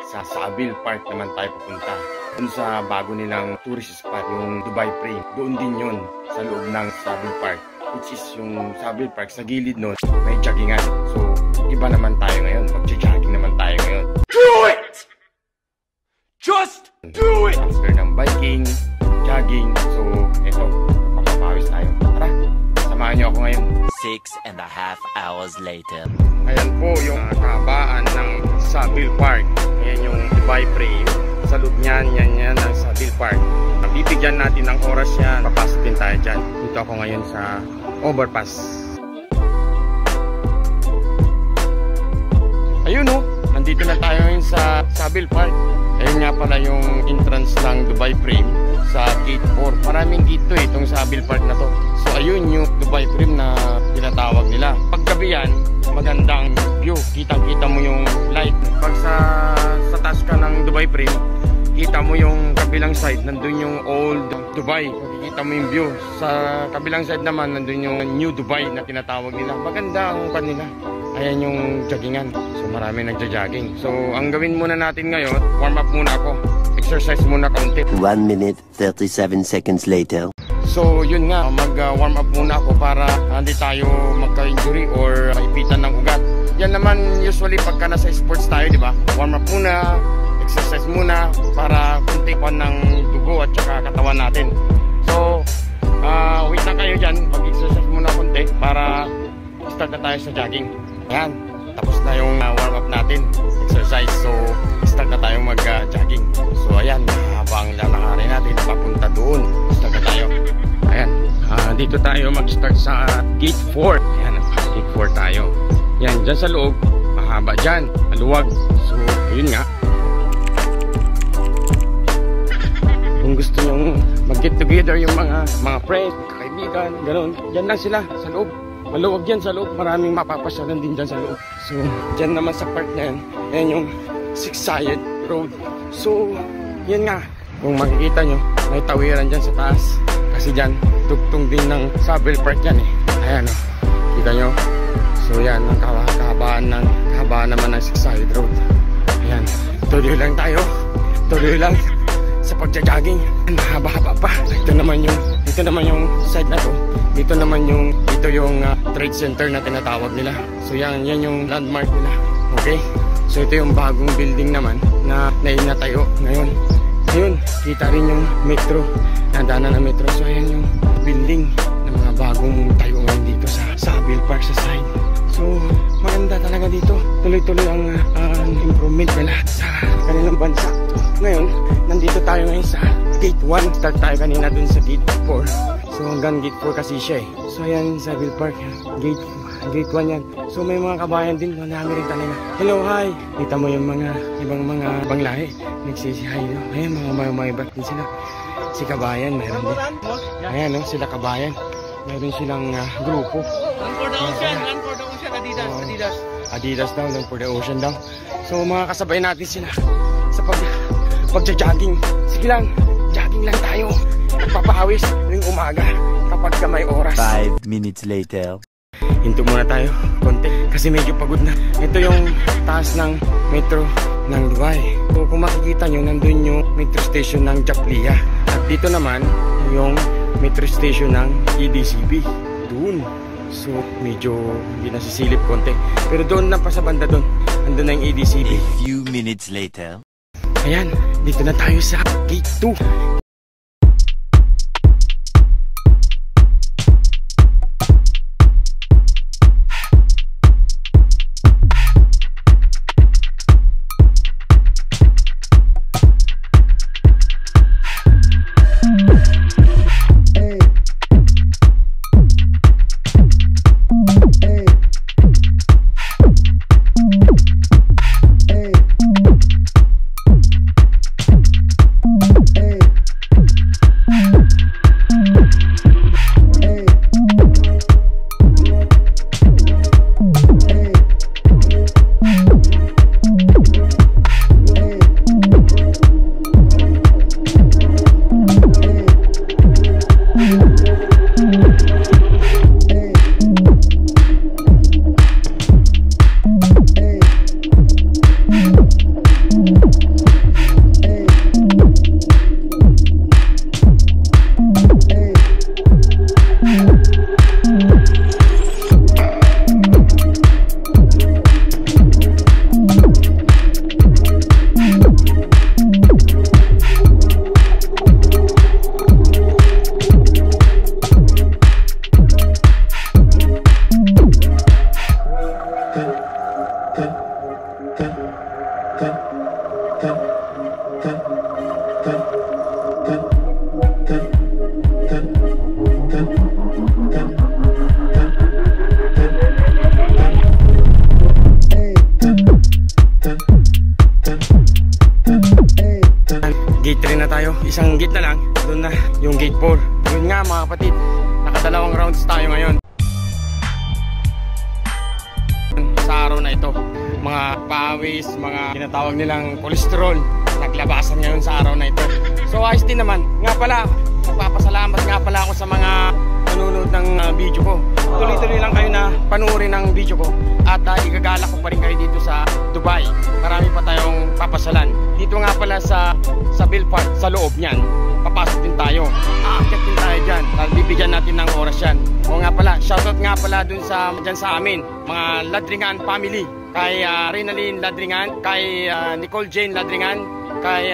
sa Savile Park naman tayo pupunta. Doon sa bago nilang tourist spot, yung Dubai Frame. Doon din yun, sa loob ng Savile Park. Which is yung Savile Park, sa gilid nun, may joggingan. So, iba naman tayo ngayon. Mag-jogging naman tayo ngayon. Do it! Just do it! After ng biking, jogging, so, ito, papapawis tayo. Tara, samahan niyo ako ngayon. 6.5 hours later. Ayan po yung kahabaan ng Savile Park. Ayan yung Dubai Frame. Sa loob niyan, yan ang Savile Park. Bibigyan natin ng oras yan. Papasok din tayo dyan. Dito ako ngayon sa overpass. Ayun o, nandito na tayo ngayon sa Savile Park. Ayun nga pala yung entrance ng Dubai Frame sa Gate 4. Maraming dito itong Savile Park na to. So ayun yung Dubai Frame na tinatawag nila. Paggabi yan, magandang view. Kitang-kita mo yung light. Pag sa taas ka ng Dubai Frame, kita mo yung kabilang side, nandun yung old Dubai. Makikita mo yung view. Sa kabilang side naman, nandun yung new Dubai na tinatawag nila. Maganda ang kanila. Ayan yung joggingan. So marami nagja-jogging. So ang gawin muna natin ngayon, warm up muna ako. Exercise muna kaunti. 1 minute 37 seconds later. So yun nga, mag-warm up muna ako para hindi tayo magka-injury or maipitan ng ugat. Yan naman usually pagka nasa sports tayo, di ba? Warm up muna, exercise muna para kuntipan ng dugo at saka katawan natin. So wait na kayo dyan, mag-exercise muna kunti para start na tayo sa jogging. Yan, tapos na yung warm up natin, exercise. So start na tayo mag-jogging. So ayan, habang lalakarin natin papunta doon, start na tayo. Ayan, dito tayo mag-start sa Gate 4. Ayan, Gate 4 tayo. Yan, dyan sa loob, mahaba dyan, maluwag. So yun nga, kung gusto nyo mag-get together yung mga friends, kaibigan, gano'n, dyan lang sila sa loob. Maluwag yan sa loob, maraming mapapasyalan din dyan sa loob. So dyan naman sa park na yan, yan yung Sixside Road. So yan nga, kung makikita nyo, may tawiran dyan sa taas. Kasi dyan, tugtong din ng Savile Park yan eh. Ayan o, kita nyo. So yan, ang kahabaan naman ng Sixside Road. Ayan, tuloy lang tayo. Tuloy lang sa pagja-jogging. Haba-haba pa. Ito naman yung side na to. Dito yung trade center na tinatawag nila. So yan yung landmark nila. Okay? So ito yung bagong building naman na nainatayo ngayon. Ayun, kita rin yung metro. Nadaanan ng metro. So ayan yung building ng mga bagong tayo ngayon dito sa Savile Park sa side. So maganda talaga dito. Tuloy-tuloy ang improvement nila sa kanilang bansa. Ngayon, nandito tayo ngayon sa Gate 1. Start tayo kanina dun sa Gate 4. So hanggang Gate 4 kasi siya eh. So ayan, Savile Park, Gate 1 yan. So may mga kabayan din, marami rin talaga. Hello, hi! Kita mo yung mga ibang lahi. Nagsisi-hi. Ayan, mga iba't din sila. Si kabayan, mayroon din. Ayan, no, sila kabayan. Mayroon silang grupo. Run for the ocean, Adidas. Adidas daw, Run for the ocean daw. So mga kasabay natin sila sa pagja-jogging. Sige lang, jogging lang tayo. Papahawis ring umaga kapag ka may oras. 5 minutes later. Hinto muna tayo konti kasi medyo pagod na. Ito yung taas ng metro ng Dubai. So kung makikita nyo, nandun yung metro station ng Japlia. At dito naman yung metro station ng EDCB. Doon. So medyo hindi nasisilip konti. Pero doon na pa sa banda doon, nandun na yung EDCB. A few minutes later. Ayan, dito na tayo sa Gate 2. rounds tayo ngayon. Sa araw na ito, mga pawis, mga tinatawag nilang kolesterol, naglabasan ngayon sa araw na ito. So ayos din naman. Nga pala, magpapasalamat nga pala ako sa mga nanonood ng video ko. Tuloy-tuloy lang kayo na panuorin ng video ko. At igagala ko pa rin kayo dito sa Dubai. Marami pa tayong papasalan. Dito nga pala sa Billpark, sa loob niyan, papasok din tayo. Aakyat din tayo dyan. Bibigyan natin ng oras yan. O nga pala, shoutout nga pala dun dyan sa amin, mga Ladringan family. Kay Renaline Ladringan, kay Nicole Jane Ladringan, kay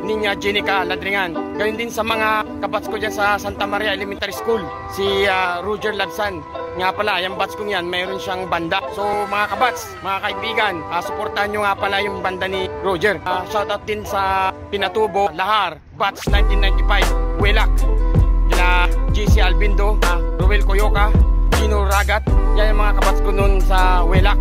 Ninya Jenica Ladringan. Gayun din sa mga kabats ko dyan sa Santa Maria Elementary School, si Roger Labsan. Nga pala, yung bats kong yan, mayroon siyang banda. So mga kabats, mga kaibigan, supportahan nyo nga pala yung banda ni Roger. Shoutout din sa Pinatubo, Lahar, Bats 1995, Welak, kila GC Albindo, Ruel Coyoca, Gino Ragat. Yan yung mga kabats ko nun sa Welak.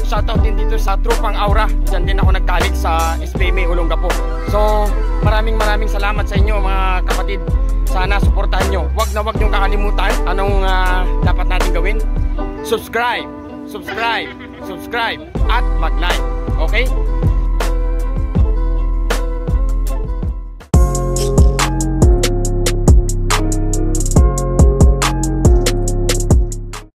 Shoutout din dito sa Trupang Aura. Diyan din ako nagkalit sa SPMA Olongapo. So maraming salamat sa inyo mga kapatid. Sana suportahan nyo. Wag nyo kakalimutan anong dapat natin gawin. Subscribe at mag-like. Okay?